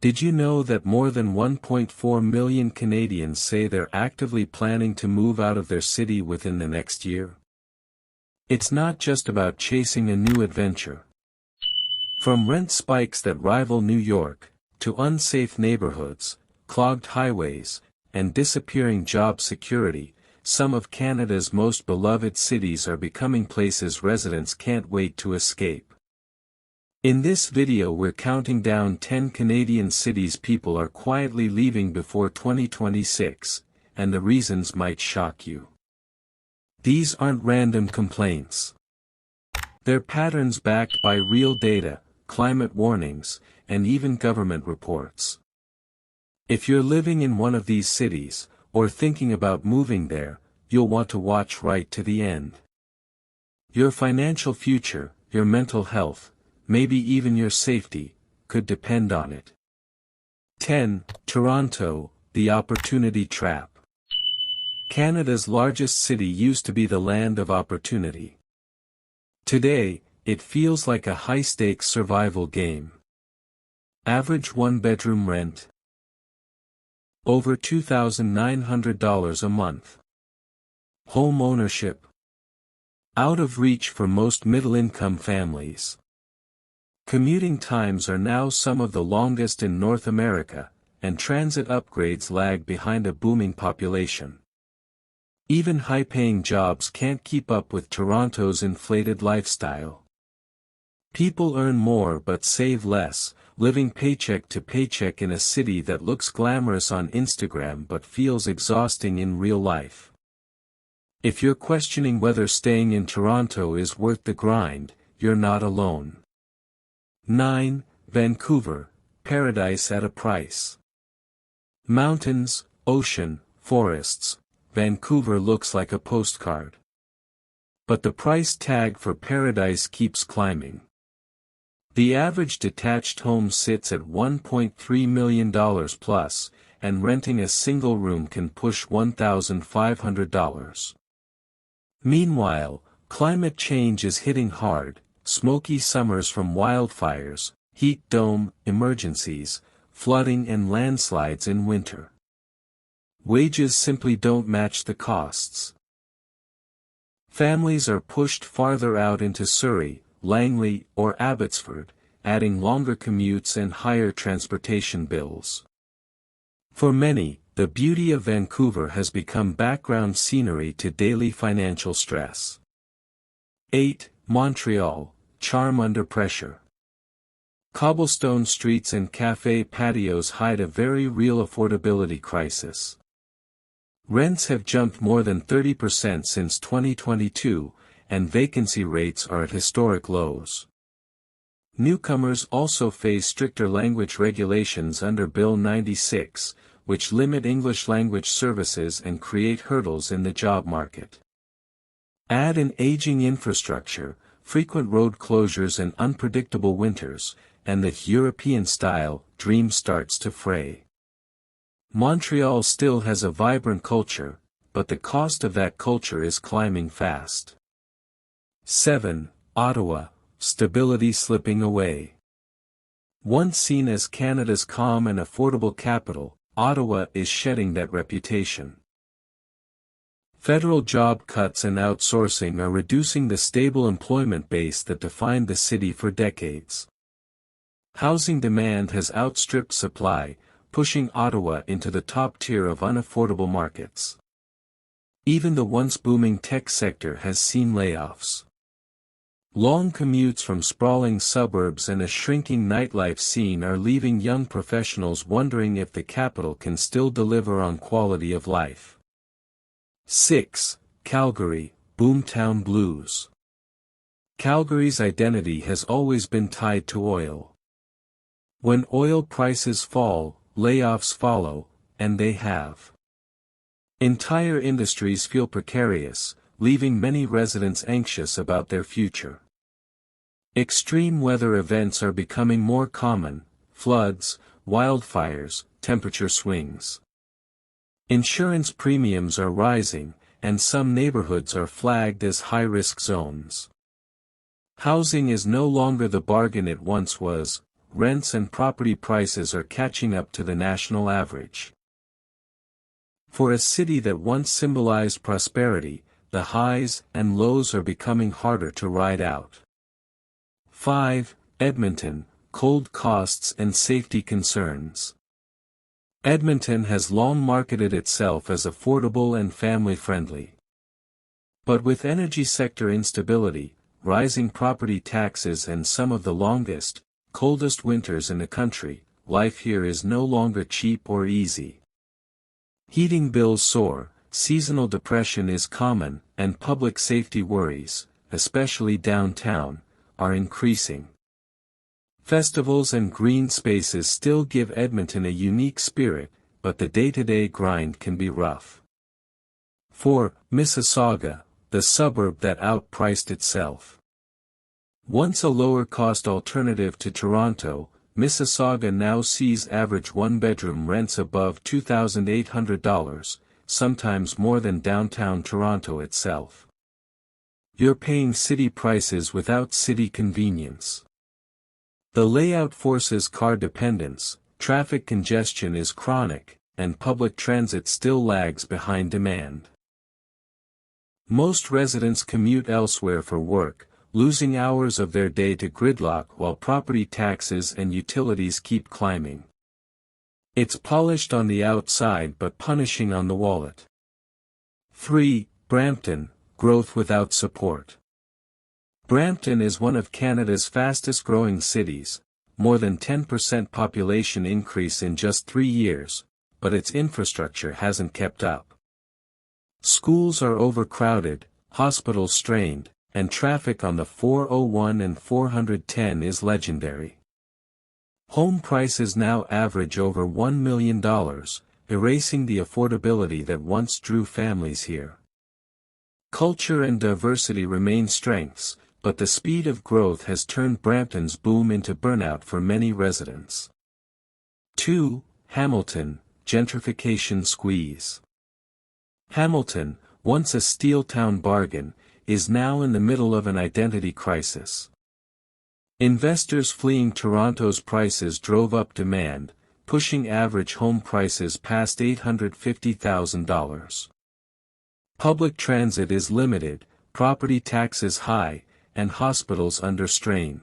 Did you know that more than 1.4 million Canadians say they're actively planning to move out of their city within the next year? It's not just about chasing a new adventure. From rent spikes that rival New York, to unsafe neighborhoods, clogged highways, and disappearing job security, some of Canada's most beloved cities are becoming places residents can't wait to escape. In this video we're counting down 10 Canadian cities people are quietly leaving before 2026, and the reasons might shock you. These aren't random complaints. They're patterns backed by real data, climate warnings, and even government reports. If you're living in one of these cities, or thinking about moving there, you'll want to watch right to the end. Your financial future, your mental health, maybe even your safety, could depend on it. 10. Toronto, the opportunity trap. Canada's largest city used to be the land of opportunity. Today, it feels like a high-stakes survival game. Average one-bedroom rent: over $2,900 a month. Home ownership: out of reach for most middle-income families. Commuting times are now some of the longest in North America, and transit upgrades lag behind a booming population. Even high-paying jobs can't keep up with Toronto's inflated lifestyle. People earn more but save less, living paycheck to paycheck in a city that looks glamorous on Instagram but feels exhausting in real life. If you're questioning whether staying in Toronto is worth the grind, you're not alone. 9. Vancouver, paradise at a price. Mountains, ocean, forests, Vancouver looks like a postcard. But the price tag for paradise keeps climbing. The average detached home sits at $1.3 million plus, and renting a single room can push $1,500. Meanwhile, climate change is hitting hard. Smoky summers from wildfires, heat dome emergencies, flooding and landslides in winter. Wages simply don't match the costs. Families are pushed farther out into Surrey, Langley, or Abbotsford, adding longer commutes and higher transportation bills. For many, the beauty of Vancouver has become background scenery to daily financial stress. 8. Montreal, charm under pressure. Cobblestone streets and café patios hide a very real affordability crisis. Rents have jumped more than 30% since 2022, and vacancy rates are at historic lows. Newcomers also face stricter language regulations under Bill 96, which limit English language services and create hurdles in the job market. Add an aging infrastructure, frequent road closures and unpredictable winters, and the European-style dream starts to fray. Montreal still has a vibrant culture, but the cost of that culture is climbing fast. 7. Ottawa, stability slipping away. Once seen as Canada's calm and affordable capital, Ottawa is shedding that reputation. Federal job cuts and outsourcing are reducing the stable employment base that defined the city for decades. Housing demand has outstripped supply, pushing Ottawa into the top tier of unaffordable markets. Even the once booming tech sector has seen layoffs. Long commutes from sprawling suburbs and a shrinking nightlife scene are leaving young professionals wondering if the capital can still deliver on quality of life. 6. Calgary, boomtown blues. Calgary's identity has always been tied to oil. When oil prices fall, layoffs follow, and they have. Entire industries feel precarious, leaving many residents anxious about their future. Extreme weather events are becoming more common: floods, wildfires, temperature swings. Insurance premiums are rising, and some neighborhoods are flagged as high-risk zones. Housing is no longer the bargain it once was. rents and property prices are catching up to the national average. For a city that once symbolized prosperity, the highs and lows are becoming harder to ride out. 5. Edmonton, cold costs and safety concerns. Edmonton has long marketed itself as affordable and family-friendly. But with energy sector instability, rising property taxes and some of the longest, coldest winters in the country, life here is no longer cheap or easy. Heating bills soar, seasonal depression is common, and public safety worries, especially downtown, are increasing. Festivals and green spaces still give Edmonton a unique spirit, but the day-to-day grind can be rough. 4. Mississauga, the suburb that outpriced itself. Once a lower-cost alternative to Toronto, Mississauga now sees average one-bedroom rents above $2,800, sometimes more than downtown Toronto itself. You're paying city prices without city convenience. The layout forces car dependence, traffic congestion is chronic, and public transit still lags behind demand. Most residents commute elsewhere for work, losing hours of their day to gridlock while property taxes and utilities keep climbing. It's polished on the outside but punishing on the wallet. 3. Brampton, growth without support. Brampton is one of Canada's fastest-growing cities, more than 10% population increase in just 3 years, but its infrastructure hasn't kept up. Schools are overcrowded, hospitals strained, and traffic on the 401 and 410 is legendary. Home prices now average over $1 million, erasing the affordability that once drew families here. Culture and diversity remain strengths, but the speed of growth has turned Brampton's boom into burnout for many residents. 2. Hamilton, gentrification squeeze. Hamilton, once a steel town bargain, is now in the middle of an identity crisis. Investors fleeing Toronto's prices drove up demand, pushing average home prices past $850,000. Public transit is limited, property taxes high, and hospitals under strain.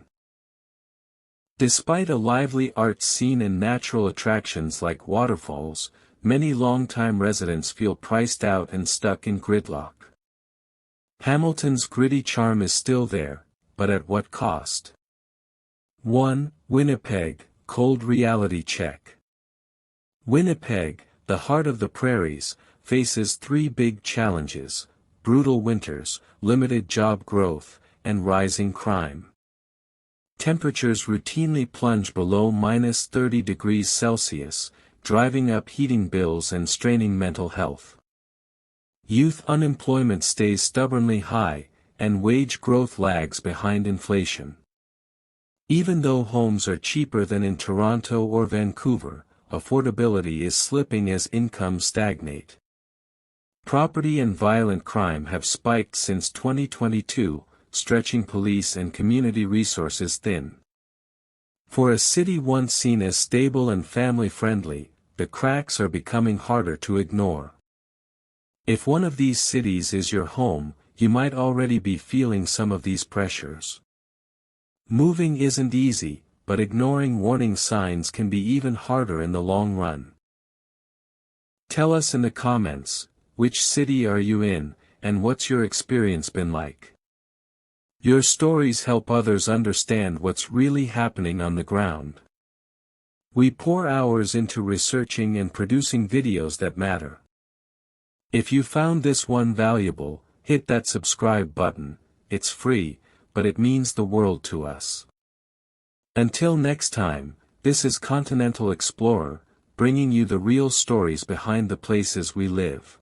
Despite a lively arts scene and natural attractions like waterfalls, many longtime residents feel priced out and stuck in gridlock. Hamilton's gritty charm is still there, but at what cost? 1. Winnipeg, cold reality check. Winnipeg, the heart of the prairies, faces 3 big challenges: brutal winters, limited job growth, and rising crime. Temperatures routinely plunge below -30 degrees Celsius, driving up heating bills and straining mental health. Youth unemployment stays stubbornly high, and wage growth lags behind inflation. Even though homes are cheaper than in Toronto or Vancouver, affordability is slipping as incomes stagnate. Property and violent crime have spiked since 2022, stretching police and community resources thin. For a city once seen as stable and family-friendly, the cracks are becoming harder to ignore. If one of these cities is your home, you might already be feeling some of these pressures. Moving isn't easy, but ignoring warning signs can be even harder in the long run. Tell us in the comments, which city are you in, and what's your experience been like? Your stories help others understand what's really happening on the ground. We pour hours into researching and producing videos that matter. If you found this one valuable, hit that subscribe button. It's free, but it means the world to us. Until next time, this is Continental Explorer, bringing you the real stories behind the places we live.